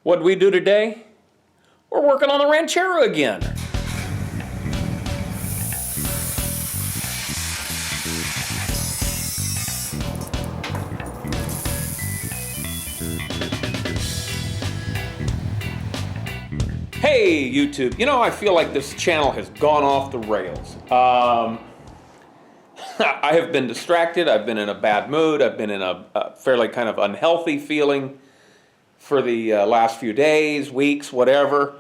What'd we do today? We're working on the Ranchero again. Hey YouTube, you know, I feel like this channel has gone off the rails. I have been distracted, I've been in a bad mood, I've been in a fairly kind of unhealthy feeling for the last few days, weeks, whatever.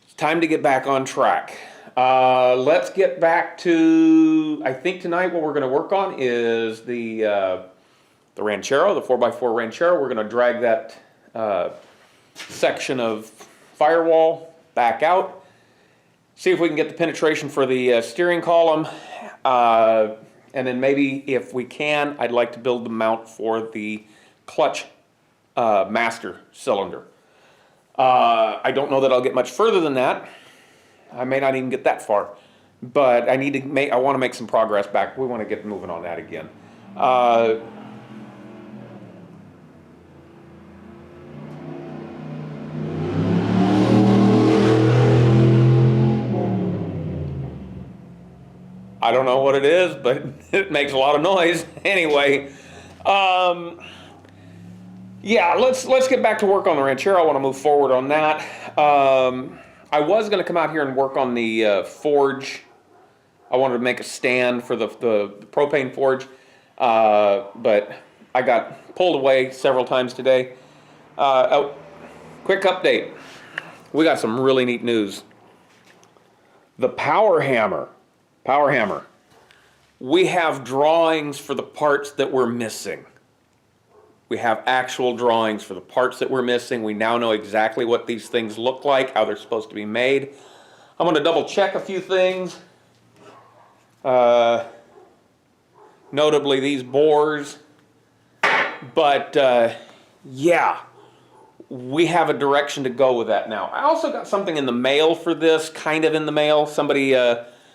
It's time to get back on track. Let's get back to, I think tonight what we're going to work on is the Ranchero, the 4x4 Ranchero. We're going to drag that section of Firewall back out, see if we can get the penetration for the steering column, and then maybe if we can, I'd like to build the mount for the clutch master cylinder. I don't know that I'll get much further than that. I may not even get that far, but I need to I want to make some progress back. We want to get moving on that again. I don't know what it is, but it makes a lot of noise. Anyway, yeah, let's get back to work on the Ranchero. I want to move forward on that. I was going to come out here and work on the forge. I wanted to make a stand for the propane forge, but I got pulled away several times today. Quick update. We got some really neat news. The power hammer. We have drawings for the parts that we're missing. We have actual drawings for the parts that we're missing. We now know exactly what these things look like, how they're supposed to be made. I'm going to double check a few things. Notably these bores. But yeah, we have a direction to go with that now. I also got something in the mail for this, kind of in the mail. Somebody,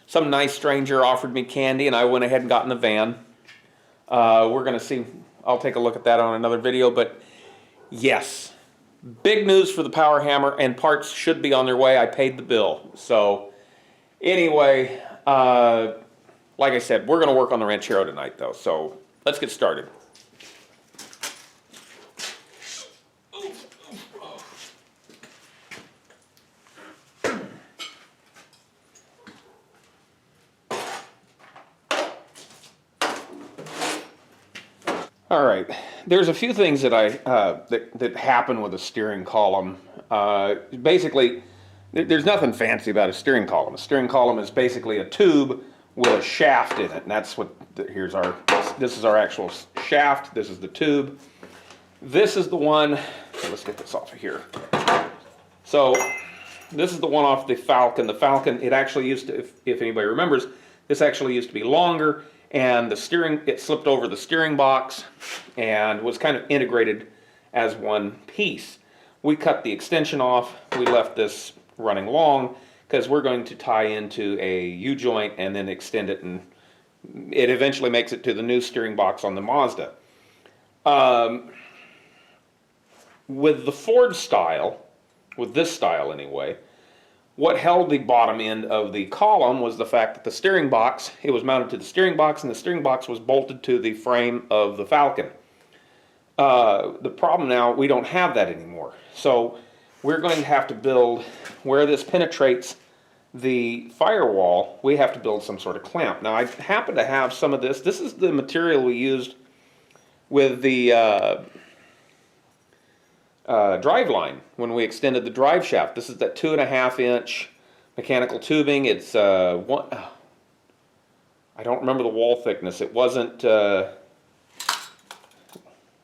some nice stranger offered me candy and I went ahead and got in the van. We're going to see. I'll take a look at that on another video, but yes, big news for the power hammer, and parts should be on their way. I paid the bill. So anyway, like I said, we're going to work on the Ranchero tonight though, so let's get started. All right, there's a few things that that happen with a steering column. Basically, there's nothing fancy about a steering column. A steering column is basically a tube with a shaft in it, and that's what this is our actual shaft. This is the tube. This is the one. Let's get this off of here. So this is the one off the Falcon. The Falcon, it actually used to, if anybody remembers, this actually used to be longer. And the steering, it slipped over the steering box and was kind of integrated as one piece. We cut the extension off. We left this running long because we're going to tie into a U-joint and then extend it, and it eventually makes it to the new steering box on the Mazda. With the Ford style, with this style anyway, what held the bottom end of the column was the fact that the steering box, it was mounted to the steering box, and the steering box was bolted to the frame of the Falcon. The problem now, we don't have that anymore. So we're going to have to build, where this penetrates the firewall, we have to build some sort of clamp. Now I happen to have some of this. This is the material we used with the drive line when we extended the drive shaft. This is that 2.5 inch mechanical tubing. It's I don't remember the wall thickness. It wasn't yeah,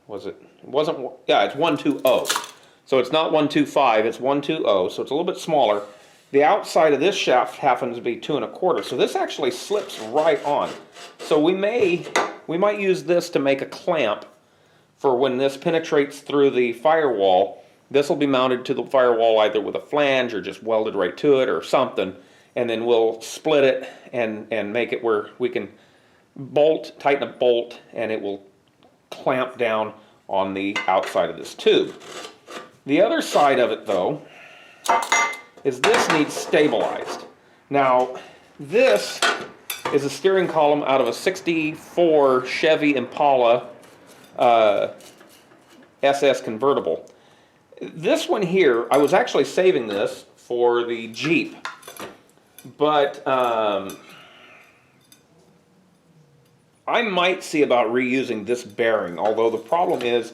it's 120. So it's not 125, it's 120, so it's a little bit smaller. The outside of this shaft happens to be 2 1/4, so this actually slips right on. So we might use this to make a clamp for when this penetrates through the firewall. This will be mounted to the firewall either with a flange or just welded right to it or something, and then we'll split it and make it where we can tighten a bolt, and it will clamp down on the outside of this tube. The other side of it, though, is this needs stabilized. Now, this is a steering column out of a '64 Chevy Impala SS convertible. This one here, I was actually saving this for the Jeep, but I might see about reusing this bearing, although the problem is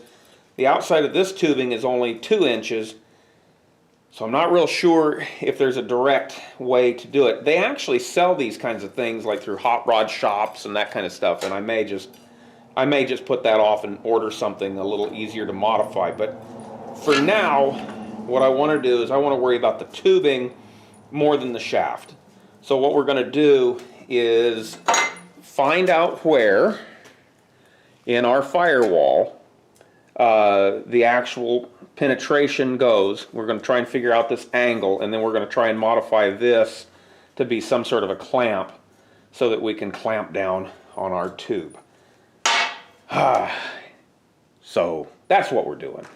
the outside of this tubing is only 2 inches, so I'm not real sure if there's a direct way to do it. They actually sell these kinds of things like through hot rod shops and that kind of stuff, and I may just put that off and order something a little easier to modify. But for now, what I want to do is I want to worry about the tubing more than the shaft. So what we're going to do is find out where in our firewall the actual penetration goes. We're going to try and figure out this angle, and then we're going to try and modify this to be some sort of a clamp so that we can clamp down on our tube. So that's what we're doing.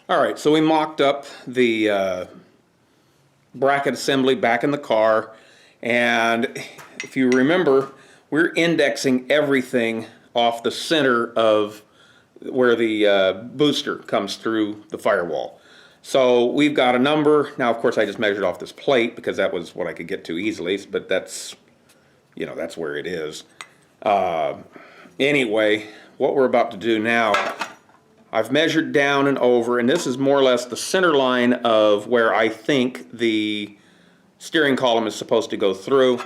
All right, so we mocked up the bracket assembly back in the car, and if you remember, we're indexing everything off the center of where the booster comes through the firewall. So we've got a number. Now, of course, I just measured off this plate because that was what I could get to easily, but that's, you know, that's where it is. Anyway, what we're about to do now, I've measured down and over, and this is more or less the center line of where I think the steering column is supposed to go through.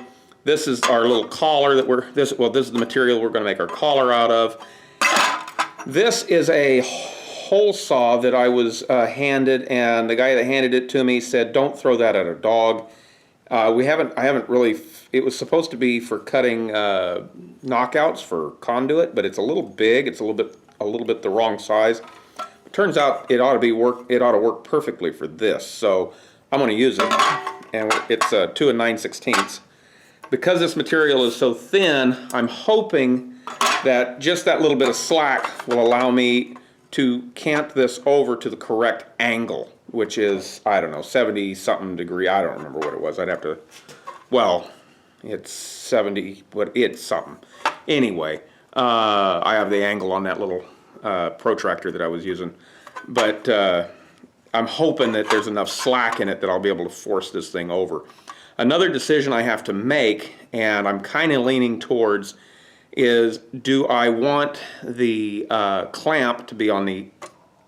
This is our little collar that this is the material we're going to make our collar out of. This is a hole saw that I was handed, and the guy that handed it to me said, "Don't throw that at a dog." I haven't really. It was supposed to be for cutting knockouts for conduit, but it's a little big. It's a little bit the wrong size. It turns out it ought to work perfectly for this. So I'm going to use it, and it's 2 9/16. Because this material is so thin, I'm hoping that just that little bit of slack will allow me to cant this over to the correct angle, which is, I don't know, 70-something degree. I don't remember what it was. I'd have to, well, it's 70, but it's something. Anyway, I have the angle on that little protractor that I was using. But I'm hoping that there's enough slack in it that I'll be able to force this thing over. Another decision I have to make, and I'm kind of leaning towards, is do I want the clamp to be on the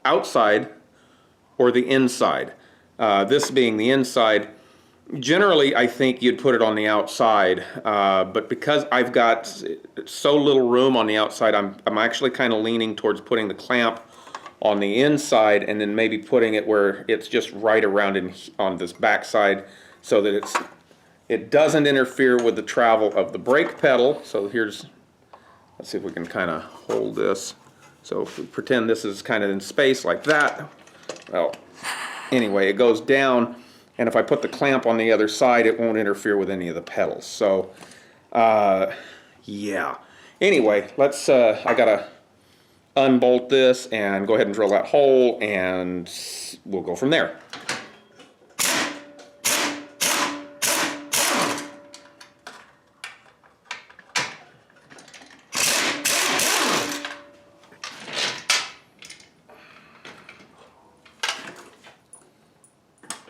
outside or the inside? This being the inside, generally I think you'd put it on the outside, but because I've got so little room on the outside, I'm actually kind of leaning towards putting the clamp on the inside and then maybe putting it where it's just right around on this back side so that it doesn't interfere with the travel of the brake pedal. So let's see if we can kind of hold this. So if we pretend this is kind of in space like that, well, anyway, it goes down and if I put the clamp on the other side, it won't interfere with any of the pedals. So, yeah. Anyway, let's, I gotta unbolt this and go ahead and drill that hole, and we'll go from there.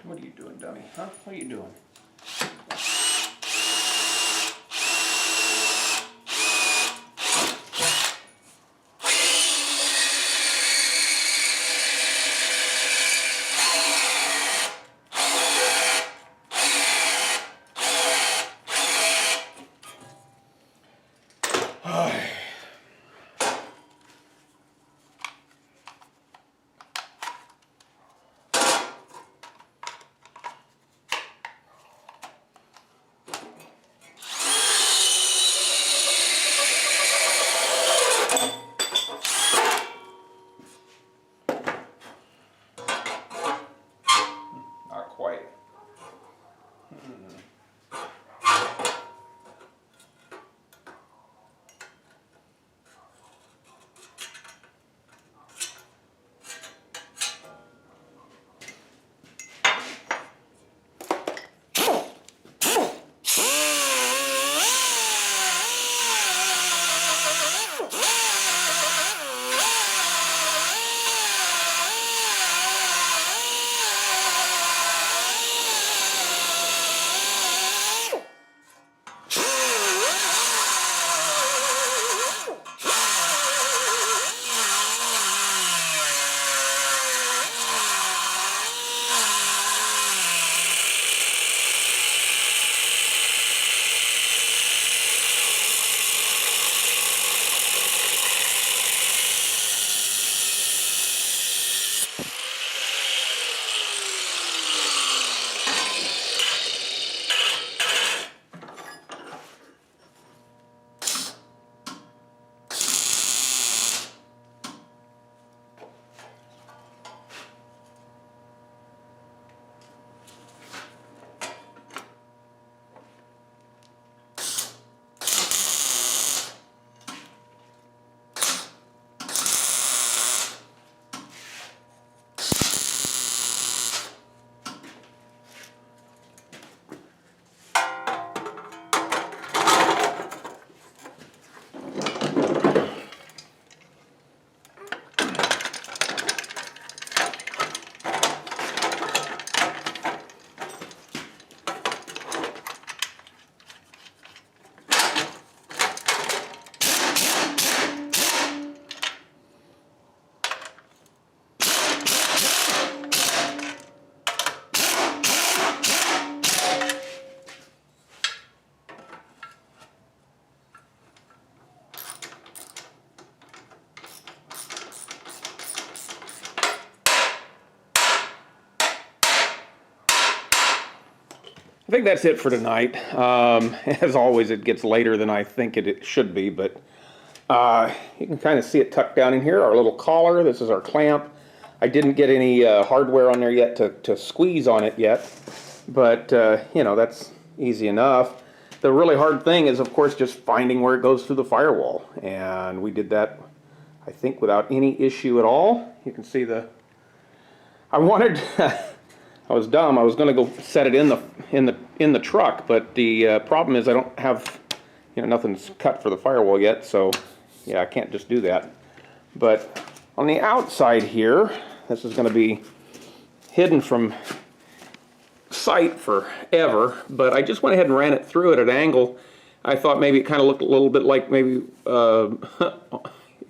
What are you doing, dummy? Huh? What are you doing? Not quite. I think that's it for tonight. As always, it gets later than I think it should be, but you can kind of see it tucked down in here, our little collar. This is our clamp. I didn't get any hardware on there yet to squeeze on it yet, but you know, that's easy enough. The really hard thing is, of course, just finding where it goes through the firewall, and we did that, I think, without any issue at all. You can see I wanted I was dumb. I was going to go set it in the truck, but the problem is I don't have, you know, nothing's cut for the firewall yet, so yeah, I can't just do that. But on the outside here, this is going to be hidden from sight forever, but I just went ahead and ran it through at an angle. I thought maybe it kind of looked a little bit like maybe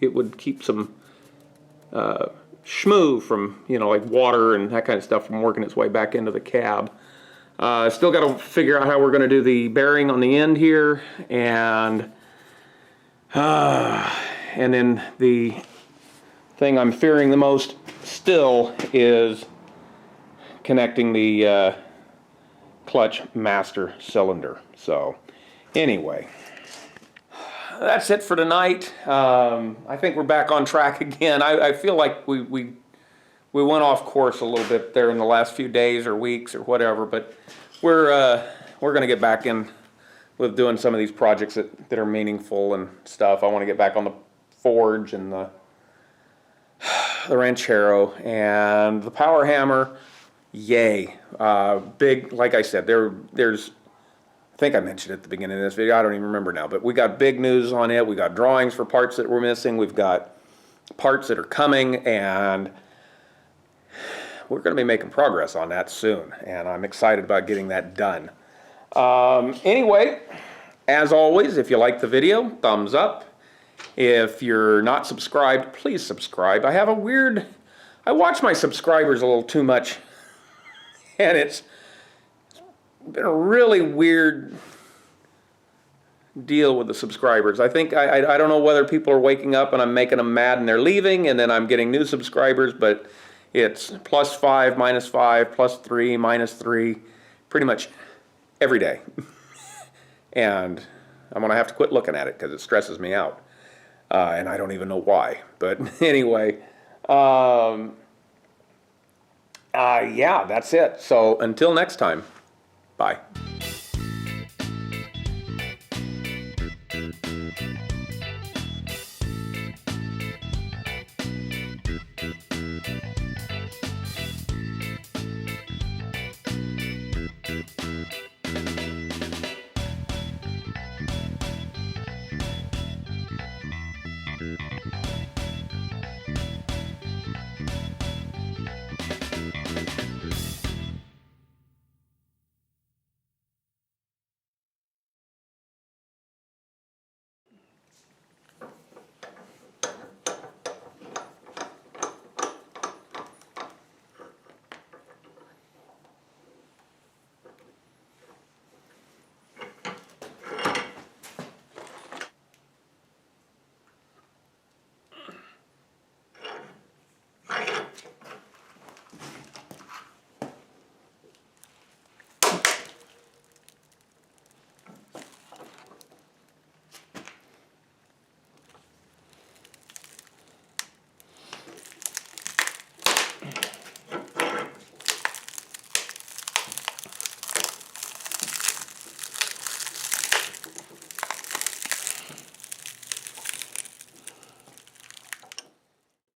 it would keep some schmoo from, you know, like water and that kind of stuff from working its way back into the cab. Still got to figure out how we're going to do the bearing on the end here, and then the thing I'm fearing the most still is connecting the clutch master cylinder. So anyway, that's it for tonight. I think we're back on track again. I feel like we we went off course a little bit there in the last few days or weeks or whatever, but we're going to get back in with doing some of these projects that are meaningful and stuff. I want to get back on the forge and the Ranchero and the power hammer. Yay. Big, like I said, there's, I think I mentioned it at the beginning of this video, I don't even remember now, but we got big news on it. We got drawings for parts that we're missing. We've got parts that are coming, and we're going to be making progress on that soon, and I'm excited about getting that done. Anyway, as always, if you like the video, thumbs up. If you're not subscribed, please subscribe. I watch my subscribers a little too much, and it's been a really weird deal with the subscribers. I think, I don't know whether people are waking up and I'm making them mad and they're leaving, and then I'm getting new subscribers, but it's +5, -5, +3, -3, pretty much every day. And I'm going to have to quit looking at it because it stresses me out. And I don't even know why. But anyway, yeah, that's it. So until next time, bye.